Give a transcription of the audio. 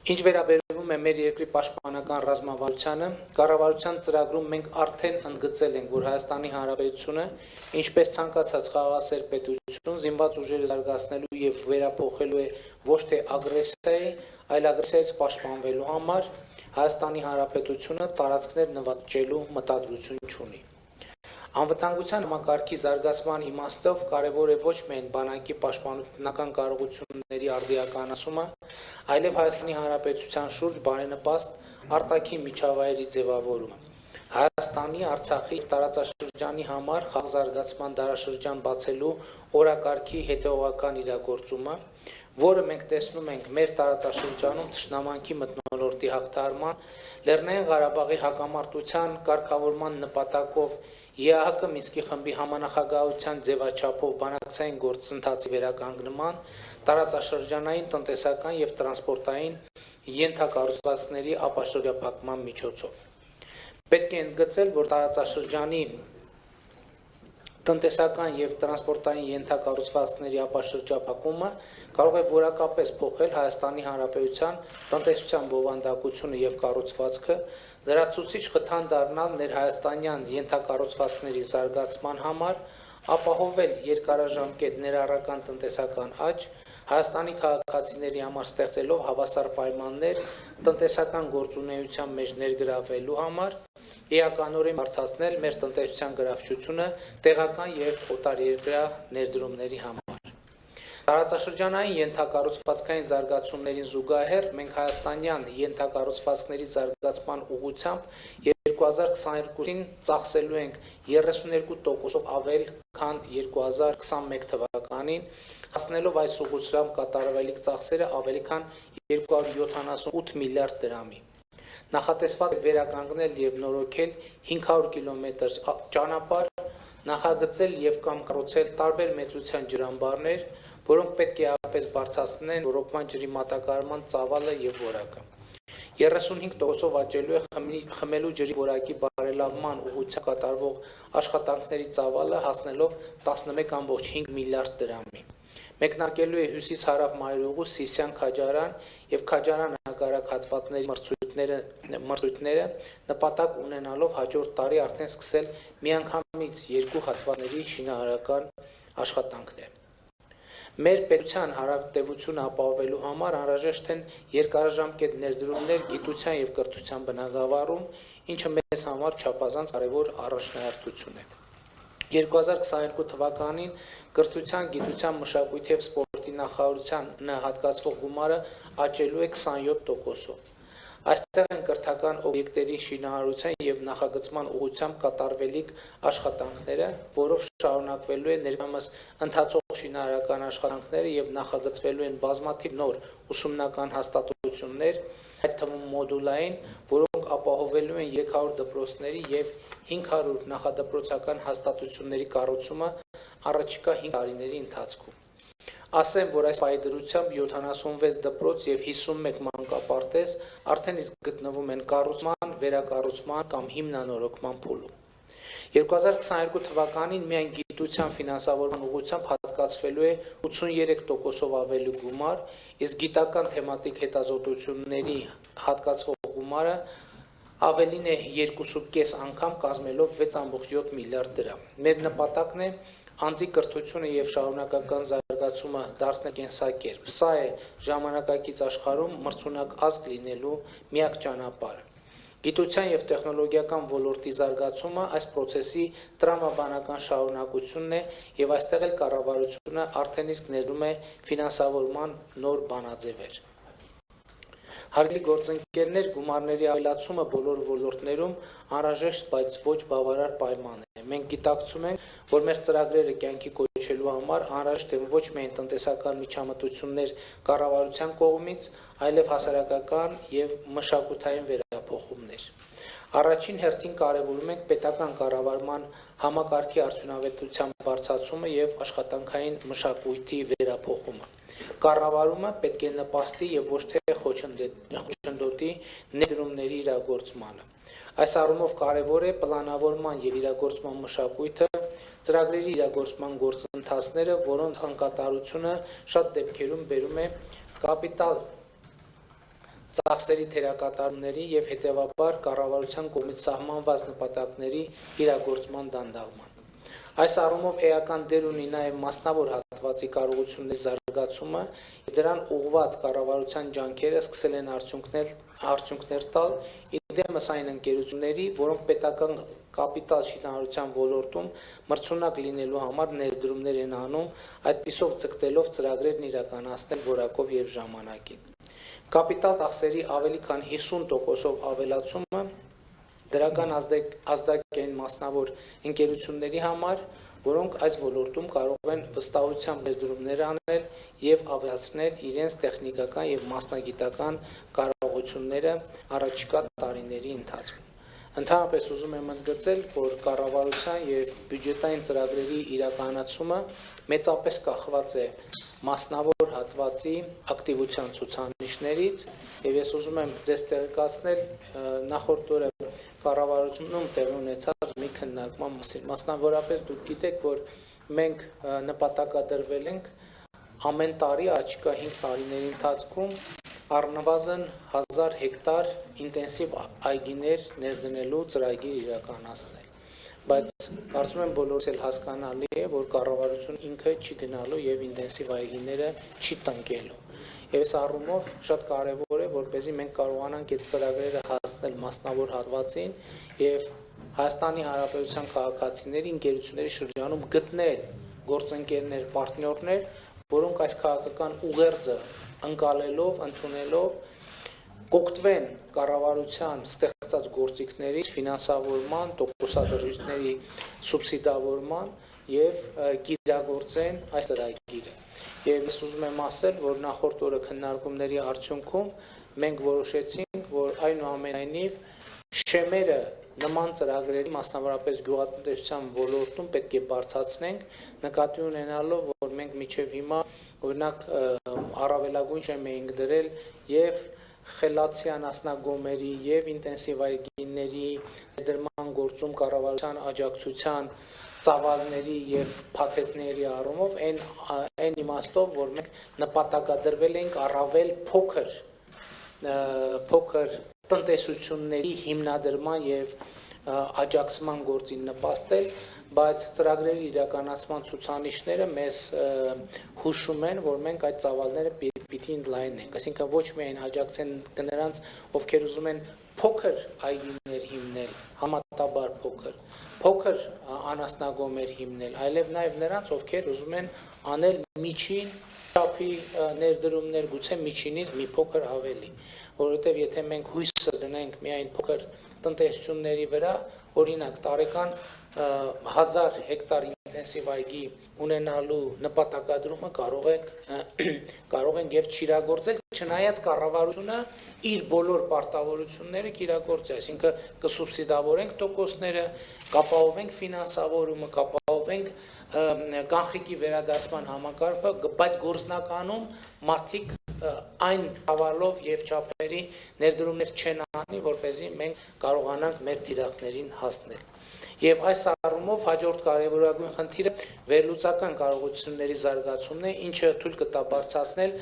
Ինչ վերաբերում է մեր երկրի պաշտպանական ռազմավարությանը, կառավարության ծրագրում մենք արդեն ընդգծել ենք, որ Հայաստանի Հանրապետությունը, ինչպես ցանկացած խաղաղասեր պետություն, զինված ուժերը զարգացնելու եւ վերափոխելու է ոչ թե ագրեսիայի, այլ ագրեսիայից պաշտպանվելու համար Հայաստանի Հանրապետությունը տարածքներ նվաճելու մտադրություն չունի։ Անվտանգության համակարգի զարգացման իմաստով կարևոր է ոչ միայն բանակի պաշտպանության կարողությունների արդիականացումը, այլև Հայաստանի Հանրապետության շուրջ բարենպաստ արտաքին միջավայրի ձևավորումը։ Հայաստանի, Արցախի տարածաշրջանի համար խաղզարգացման դարաշրջան բացելու օրակարգի հետևողական իրագործումը, որը մենք տեսնում ենք մեր տարածաշրջանում թշնամանքի մթնոլորտի հաղթահարման, Լեռնային Ղարաբաղի հակամարտության կարգավորման նպատակով ԵԱՀԿ Մինսկի խմբի համանախագահության ձևաչափով բանակցային գործընթացի վերականգնման, տարածաշրջանային տնտեսական եւ տրանսպորտային ենթակառուցվածքների ապաշրջափակման միջոցով։ Պետք է ընդգծել, որ տարածաշրջանի տնտեսական եւ տրանսպորտային ենթակառուցվածքների ապաշրջափակումը կարող է որակապես փոխել Հայաստանի Հանրապետության տնտեսության բովանդակությունը եւ կառուցվածքը, լրացուցիչ խթան դառնալ ներհայաստանյան ենթակառուցվածքների զարգացման համար, ապահովել երկարաժամկետ ներառական տնտեսական աճ, Հայաստանի քաղաքացիների համար ստեղծելով հավասար պայմաններ տնտեսական գործունեության մեջ ներգրավելու համար, էականորեն բարձրացնել մեր տնտեսության գրավչությունը տեղական եւ օտարերկրյա ներդրումների համար։ Տարածաշրջանային ենթակառուցվածքային զարգացումներին զուգահեռ մենք հայաստանյան ենթակառուցվածքների զարգացման ուղղությամբ 2022-ին ծախսելու ենք 32%-ով ավել, քան 2021 թվականին, հասնելով այս ուղղությամբ կատարվելիք ծախսերը ավելի քան 278 միլիարդ դրամի։ Նախատեսված է վերականգնել եւ նորոգել 500 կիլոմետր ճանապարհ, նախագծել եւ կամ կառուցել տարբեր մեծության ջրամբարներ, որոնք պետք է ապես բարձրացնեն ռոռոկման ջրի մատակարարման ծավալը եւ որակը։ 35%-ով աճելու է խմելու ջրի որակի բարելավման ուղղությամբ կատարվող աշխատանքների ծավալը, հասնելով 11.5 միլիարդ դրամի։ Մեկնարկելու է հյուսիս-հարավ մայրուղու Սիսիան-Քաջարան եւ Քաջարան-Ագարակ հատվածների մրցույթները նպատակ ունենալով հաջորդ տարի արդեն սկսել միանգամից 2 հատվածների շինարարական աշխատանքներ։ Մեր պետության հարավտևությունը ապահովելու համար անհրաժեշտ են երկարաժամկետ ներդրումներ գիտության եւ կրթության բնագավառում, ինչը մեզ համար չափազանց կարևոր առաջնահերթություն է։ 2022 թվականին կրթության, գիտության, մշակույթի եւ սպորտի նախարարության հատկացվող գումարը աճելու է 27%-ով։ Այստեղ են կրթական օբյեկտերի շինարարության եւ նախագծման ուղղությամբ կատարվելիք աշխատանքները, որով շարունակվելու է ներկայումս ընթացող շինարարական աշխատանքները եւ նախագծվելու են բազմաթիվ նոր ուսումնական հաստատություններ, այդ թվում մոդուլային, որոնք ապահովելու են 300 դպրոցների եւ 500 նախադպրոցական հաստատությունների կառուցումը առաջիկա 5 տարիների ընթացքում։ Ասեմ, որ այս պայդրությամբ 76 դպրոց եւ 51 մանկապարտեզ արդեն իսկ գտնվում են կառուցման, վերակառուցման կամ հիմնանորոգման փուլում։ 2022 թվականին միայն գիտության ֆինանսավորման ուղղությամբ հատկացվելու է 83%-ով ավելի գումար, իսկ գիտական թեմատիկ հետազոտությունների հատկացվող գումարը ավելին է 2.5 անգամ կազմելով 6.7 միլիարդ դրամ։ Մեր նպատակն է անձի կրթությունը եւ շարունակական զարգացումը դարձնել կենսակերպ։ Սա է ժամանակակից աշխարհում մրցունակ ազգ լինելու միակ ճանապարհը։ Գիտության եւ տեխնոլոգիական ոլորտի զարգացումը այս process-ի տրամաբանական շարունակությունն է եւ այստեղ էլ կառավարությունը արդեն իսկ ներդրում է ֆինանսավորման նոր բանաձևեր։ Հարգելի գործընկերներ, գումարների ավելացումը բոլոր ոլորտներում անհրաժեշտ, բայց ոչ բավարար պայման է։ Մենք գիտակցում ենք, որ մեր ծրագրերը կյանքի կոչելու համար անհրաժեշտ են ոչ միայն տնտեսական միջամտություններ կառավարության կողմից, այլև հասարակական եւ մշակութային վերափոխումներ։ Առաջին հերթին կարևորում ենք պետական կառավարման համակարգի արդյունավետության բարձրացումը եւ աշխատանքային մշակույթի վերափոխումը։ Կառավարումը պետք է նպաստի եւ ոչ թե խոչընդոտի ներդրումների իրագործմանը։ Այս առումով կարևոր է պլանավորման եւ իրագործման մշակույթը, ծրագրերի իրագործման գործընթացները, որոնց անկատարությունը շատ դեպքերում բերում է կապիտալ ծախսերի թերակատարումների եւ հետեւաբար կառավարության կողմից սահմանված նպատակների իրագործման դանդաղման։ Այս առումով էական դեր ունի նաեւ մասնավոր հատվածի կարողությունների զարգացումը, դրան ուղղված կառավարության ջանքերը սկսել են արդյունքներ տալ, իդեմս այն ընկերությունների, որոնք պետական կապիտալ շինարարության ոլորտում մրցունակ լինելու համար ներդրումներ են անում, այդպիսով ցկտելով ծրագրերն իրականացնել որակով եւ ժամանակին։ Կապիտալ ծախսերի ավելի քան 50%-ով ավելացումը դրական ազդակային մասնավոր ընկերությունների համար, որոնք այս ոլորտում կարող են վստահությամբ ներդրումներ անել եւ ավելացնել իրենց տեխնիկական եւ մասնագիտական կարողությունները առաջիկա տարիների ընթացքում։ Ընդհանրապես ուզում եմ ընդգծել, որ կառավարության եւ բյուջետային ծրագրերի իրականացումը մեծապես կախված է մասնավոր հատվածի ակտիվության ցուցանիշներից եւ ես ուզում եմ ձեզ տեղեկացնել նախորդ օրը կառավարությունում տեղի ունեցած մի քննարկման մասին։ Մասնավորապես դուք գիտեք, որ մենք նպատակադրվել ենք ամեն տարի առաջիկա 5 տարիների ընթացքում առնվազն 1000 հեկտար ինտենսիվ այգիներ ներդնելու ծրագիր իրականացնել։ Բայց կարծում եմ բոլորս էլ հասկանալի է, որ կառավարությունը ինքը չի գնալու եւ ինտենսիվ այգիները չի տնկելու։ Եվ այս առումով շատ կարեւոր է, որպեսզի մենք կարողանանք այդ ծրագրերը հասնել մասնավոր հատվածին եւ Հայաստանի Հանրապետության քաղաքացիների, ընկերությունների շրջանում գտնել գործընկերներ, պարտներներ, որոնք այս քաղաքական ուղերձը ընկալելով, ընդունելով կօգտվեն կառավարության ստեղծած գործիքներից ֆինանսավորման, տոկոսադրույթների սուբսիդավորման եւ գիրագործեն այս ծրագիրը։ Եվ ես ուզում եմ ասել, որ նախորդ օրը քննարկումների արդյունքում մենք որոշեցինք, որ այնուամենայնիվ շեմերը նման ծրագրերի մասնավորապես գյուղատնտեսության ոլորտում պետք է բարձրացնենք, նկատի ունենալով, որ մենք մինչև հիմա օրինակ առավելագույն շեմ էինք դրել եւ խելացիան ասնագոմերի եւ ինտենսիվ այգիների ներդրման գործում կառավարության աջակցության ծավալների եւ փաթեթների առումով այն իմաստով, որ մենք նպատակադրվել ենք առավել փոքր տնտեսությունների հիմնադրման եւ աջակցման գործին նպաստել, բայց ծրագրերի իրականացման ցուցանիշները մեզ հուշում են, որ մենք այդ ծավալները պիտի ընդլայնենք, այսինքն ոչ միայն աջակցենք նրանց, ովքեր ուզում են փոքր այգիներ հիմնել, համատաբար փոքր անասնագոմեր հիմնել, այլև նաև նրանց, ովքեր ուզում են անել միջին չափի ներդրումներ, գուցե միջինից մի փոքր ավելի, որովհետև եթե մենք հույսը դնենք միայն փոքր տնտեսությունների վրա, օրինակ տարեկան 1000 հեկտար ինտենսիվ այգի ունենալու նպատակադրումը կարող ենք եւ չիրագործել, չնայած կառավարությունը իր բոլոր պարտավորությունները կիրագործի, այսինքն կսուբսիդավորենք տոկոսները, կապահովենք ֆինանսավորումը, կապահովենք կանխիկի վերադարձման համակարգը, բայց գործնականում մարդիկ այն հավալով եւ չափերի ներդրումներ չեն անի, որպեսզի մենք կարողանանք մեր թիրախներին հասնել։ Եվ այս առումով հաջորդ կարևորագույն խնդիրը վերլուծական կարողությունների զարգացումն է, ինչը թույլ կտա բարձրացնել